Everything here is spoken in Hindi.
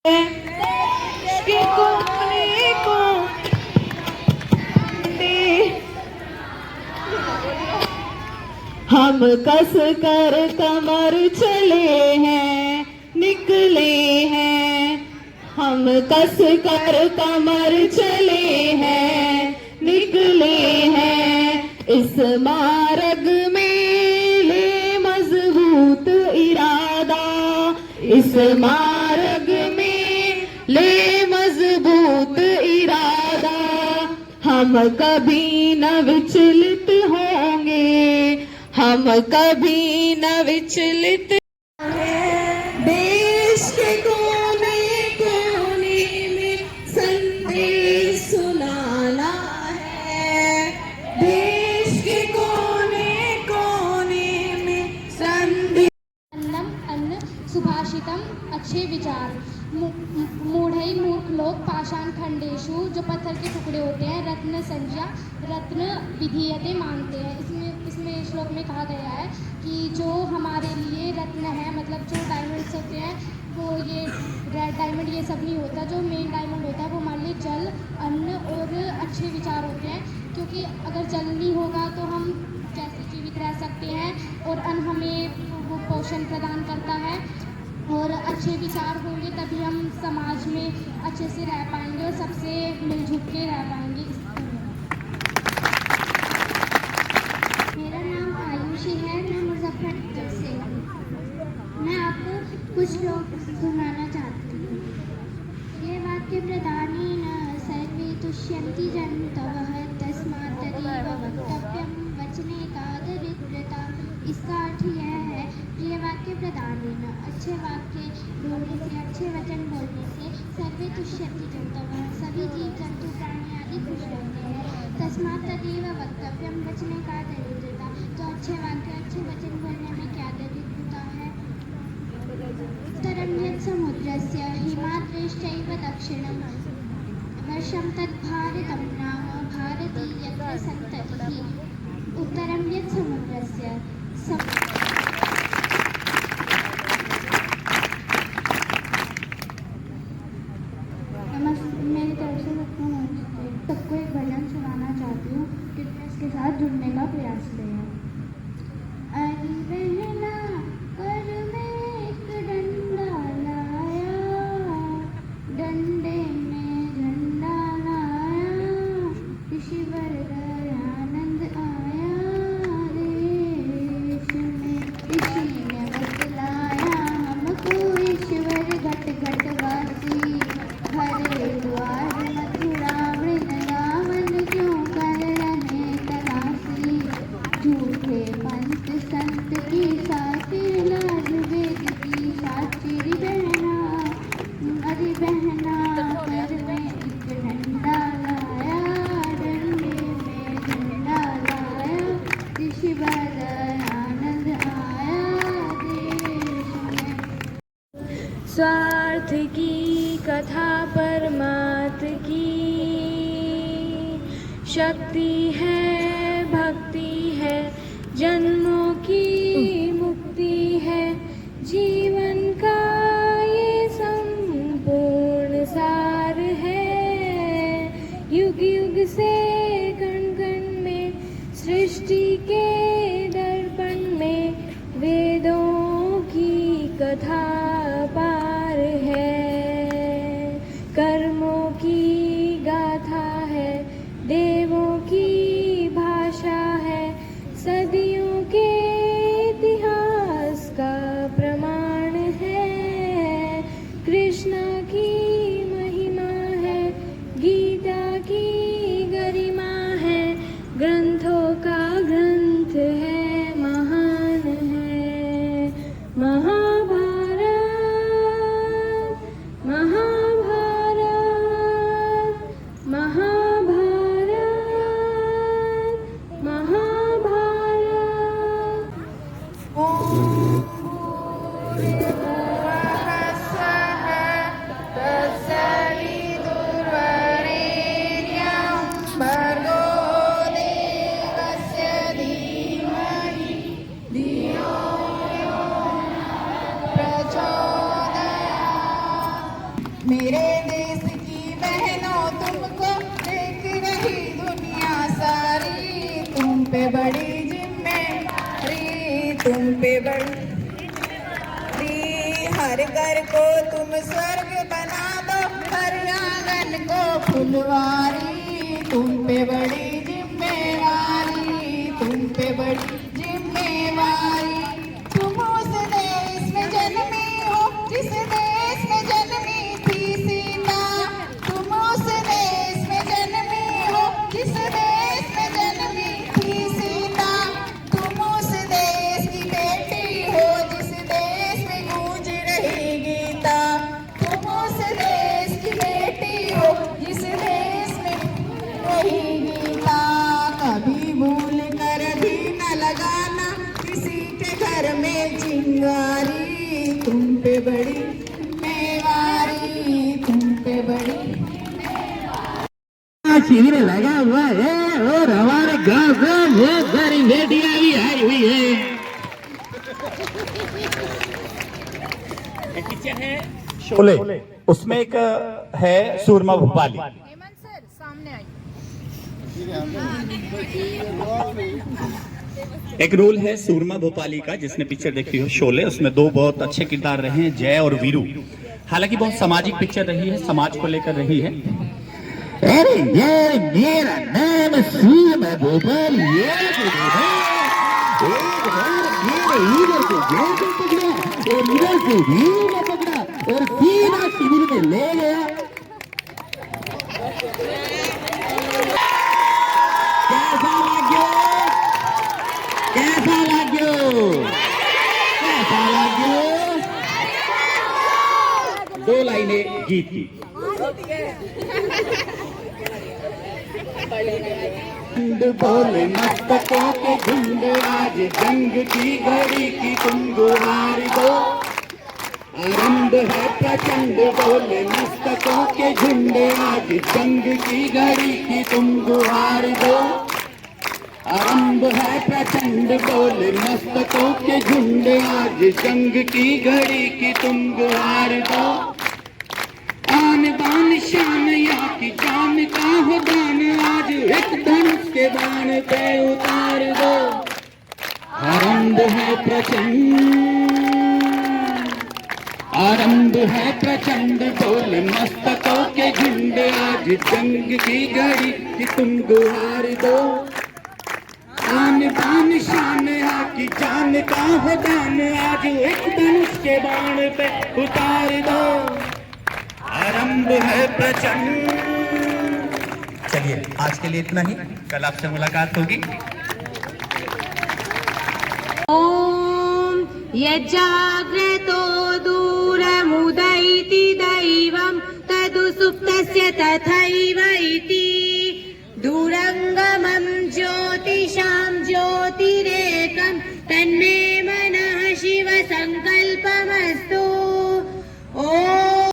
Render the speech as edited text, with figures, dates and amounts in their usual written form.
के कोने को हम कस कर कमर चले हैं, निकले हैं। हम कस कर कमर चले हैं, निकले हैं। इस मार्ग में ले मजबूत इरादा, इस मार्ग में ले मजबूत इरादा। हम कभी न विचलित होंगे, हम कभी न विचलित। देश के कोने कोने में संदेश सुनाना है, देश के कोने कोने में संदेश। अन्नम अन्न सुभाषितम अच्छे विचार। मूढ़ई मूर्ख लोग पाषाण खंडेशु जो पत्थर के टुकड़े होते हैं, रत्न संज्ञा रत्न विधीयते मांगते हैं। इसमें श्लोक में कहा गया है कि जो हमारे लिए रत्न है, मतलब जो डायमंड्स होते हैं वो ये रेड डायमंड ये सब नहीं होता। जो मेन डायमंड होता है वो हमारे लिए जल, अन्न और अच्छे विचार होते हैं। क्योंकि अगर जल नहीं होगा तो हम कैसे जीवित रह सकते हैं, और अन्न हमें वो पोषण प्रदान करता है। और अच्छे विचार होंगे तभी हम समाज में अच्छे से रह पाएंगे और सबसे मिलजुल के रह पाएंगे। मेरा नाम आयुषी है, मैं मुजफ्फरनगर से हूँ। मैं आपको कुछ श्लोक सुनाना चाहती हूँ। ये वाक्य प्रधानेन सर्वे तुष्यन्ति जन्तवः तस्मात् तदेव वक्तव्यं वचने का दरिद्रता। इसका अर्थ यह है कि ये वाक्य प्रधानेन अच्छे वाक्य बोलने से, अच्छे वचन बोलने से सर्वे तुष्यन्ति जन्तवः सभी जीव जंतु प्राणी आदि खुश रहते हैं। तस्मात् तदेव वक्तव्यं वचने का दरिद्रता। तो अच्छे वाक्य, अच्छे वचन बोलने में क्या दरिद्रता है। उत्तरं यत् समुद्रस्य हिमाद्रेश्चैव दक्षिणं वर्षं तद् भारतं नाम भारती यत्र सन्ततिः। उत्तरं यत् समुद्रस्य मेरी तरफ से सबको एक भजन सुनाना चाहती हूँ, कृपया इसके साथ जुड़ने का प्रयास करें। अरे बहना कर में एक डंडा लाया, डंडे में झंडा लाया, ईश्वर दयानंद आया देश में। ऋषि ने बतलाया हमको ईश्वर घट घट वासी, हरे द्वार मथुरा वृंदावन क्यों कर रहे तलाशी। झूठे पंत संत की सातिर लाज वेद की साचिर बहना। अरे बहना कर में एक डंडा लाया, डंडे में झंडा लाया, ईश्वर दयानंद आया देश में। स्वार्थ की कथा परमार्थ की शक्ति है, भक्ति है, जन्मों की मुक्ति है। जीवन का ये संपूर्ण सार है। युग युग से कण कण में सृष्टि के दर्पण में वेदों की कथा पार है। कर्मों की गाथा है, देवों की भाषा है, सदियों के मेरे देश की बहनों तुमको देख रही दुनिया सारी, तुम पे बड़ी जिम्मेदारी, तुम पे बड़ी हर घर को तुम स्वर्ग बना दो, हर आंगन को फुलवारी, तुम पे बड़ी जिम्मेवारी, तुम पे बड़ी जिम्मेवारी। तुम उस देश में जन्मी हो जिस देश में जन्मी थी सीता, तुम उस देश में जन्मी हो जिस देश में जन्मी थी सीता, तुम उस देश की बेटी हो जिस देश में गूंज रही गीता, तुम उस देश की बेटी हो जिस देश में रही गीता। कभी भूल कर भी न लगाना किसी के घर में चिंगारी, तुम पे बड़ी जिम्मेवारी, तुम पे बड़ी शिविर लगा हुआ है और हमारे गांव से बहुत सारी बेटियां भी आई हुई है। शोले, उसमें एक है सूरमा भोपाली। एक रोल है सूरमा भोपाली का, जिसने पिक्चर देखी हो शोले, उसमें दो बहुत अच्छे किरदार रहे हैं, जय और वीरू। हालांकि बहुत सामाजिक पिक्चर रही है, समाज को लेकर रही है। अरे यार, मेरा नाम सूरमा भोपाल, एक बार मेरे इधर से जय को पकड़ा और इधर से वीरू को पकड़ा और सीधा शिविर में ले गया। कैसा लाग्यो, कैसा लाग्यो, कैसा लाग्यो। दो लाइनें गीत की। झुंड बोले मस्तकों के झुंड, आज जंग की घड़ी की तुम गुहार दो। आरंभ है प्रचंड, बोले मस्तकों के झुंड, आज जंग की घड़ी की तुम गुहार दो। आरंभ है प्रचंड, बोले मस्तकों के झुंड, आज जंग की घड़ी की तुम गुहार दो। आन बान शान या की जान का हो दान, आज एक धनुष के बाण पे उतार दो। आरंभ है प्रचंड, आरंभ है प्रचंड, बोले मस्तकों के झुंड, आज जंग की घड़ी की तुम गुहार दो। आन बान शान या की जान का हो दान, आज एक धनुष के बाण पे उतार दो। आरंभ है प्रचंड। चलिए, आज के लिए इतना ही, कल आपसे मुलाकात होगी। ॐ यज्जाग्रतो दूरमुदैति दैवं तदु सुप्तस्य तथैव इति दूरङ्गमं ज्योतिषा